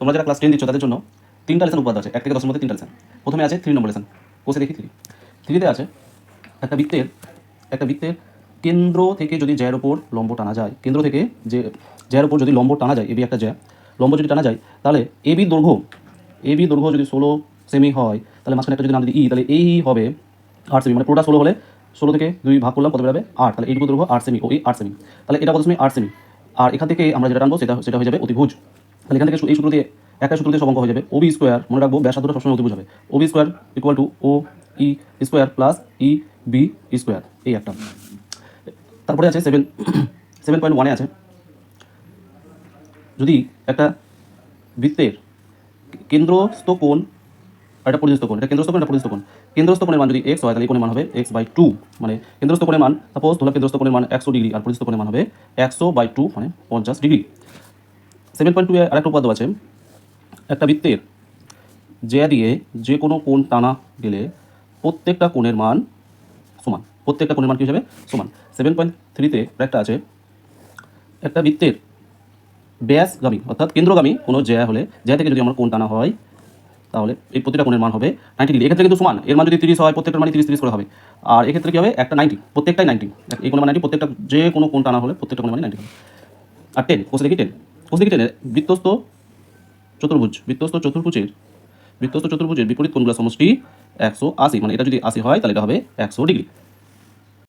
তোমরা যারা ক্লাস 10 দিচ্ছ তাদের জন্য 3টা লেসন উপপাদ্য আছে, 1 থেকে 10 এর মধ্যে 3টা লেসন। প্রথমে আছে 3 নম্বর লেসন, কোষে দেখি 3তে আছে একটা বৃত্তের কেন্দ্র থেকে যদি জ্যার উপর লম্ব টানা যায়, কেন্দ্র থেকে যে জ্যার উপর যদি লম্ব টানা যায়, এবি একটা জ্যা, লম্ব যদি টানা যায় তাহলে এবি দৈর্ঘ্য যদি 16 সেমি হয়, তাহলে মাঝখানে একটা যদি নাম দিই ই, তাহলে এই হবে 8 সেমি, মানে পুরোটা 16 হলে 16 থেকে 2 ভাগ করলাম কত বেরোবে 8, তাহলে এইটুকু দৈর্ঘ্য 8 সেমি ও এই 8 সেমি, তাহলে এটা কত সেমি 8 সেমি। আর এখান থেকে আমরা যেটা টানবো সেটা হয়ে যাবে অতিভুজ। তাহলে এখান থেকে এই সূত্র দিয়ে একটা সূত্র দিয়ে সব অঙ্ক হয়ে যাবে। ওবি স্কোয়ার, মনে রাখবো ব্যাসার্ধটা সবসময় অতিভুজ হবে, OB square equal to O E square plus E B square, এই একটা। তারপরে আছে 7.1 আছে, যদি একটা বৃত্তের কেন্দ্রস্থ কোণ আর একটা পরিস্থ কোণ, এটা কেন্দ্রস্থ কোণ, এটা পরিস্থ কোণ, কেন্দ্রস্থ কোণের মান যদি x হয় তাহলে এই কোণের মান হবে x/2, মানে কেন্দ্রস্থ কোণের মান সাপোজ ধরলাম কেন্দ্রস্থ কোণের মান 100 ডিগ্রি আর পরিস্থ কোণের মান হবে 100/2 মানে 50 ডিগ্রি। 7.2 এর আরেকটা উপপাদ্য আছে, একটা বৃত্তের জ্যা দিয়ে যে কোনো কোণ টানা গেলে প্রত্যেকটা কোণের মান সমান, প্রত্যেকটা কোণের মান কি হিসাবে সমান। 7.3-তে একটা আছে, একটা বৃত্তের ব্যাসগামী অর্থাৎ কেন্দ্রগামী কোনো জ্যা হলে, জ্যা থেকে যদি আমার কোণ টানা হয় তাহলে এই প্রতিটা কোণের মান হবে 90 ডিগ্রি। এক্ষেত্রে কিন্তু সমান, এর মান যদি 30 হয় প্রত্যেকটার মানে 30 করে হবে। আর এক্ষেত্রে কি হবে একটা 90, প্রত্যেকটাই 90, এই কোণের মান 90, প্রত্যেকটা যে কোনো কোণ টানা হলে প্রত্যেকটা কোণের মানে 90 হবে। আর 10, কোষে দেখি 10 বৃত্তস্থ চতুর্ভুজের বিপরীত কোণগুলোর সমষ্টি 180, মানে এটা যদি 80 হয় তাহলে এটা হবে 100 ডিগ্রি।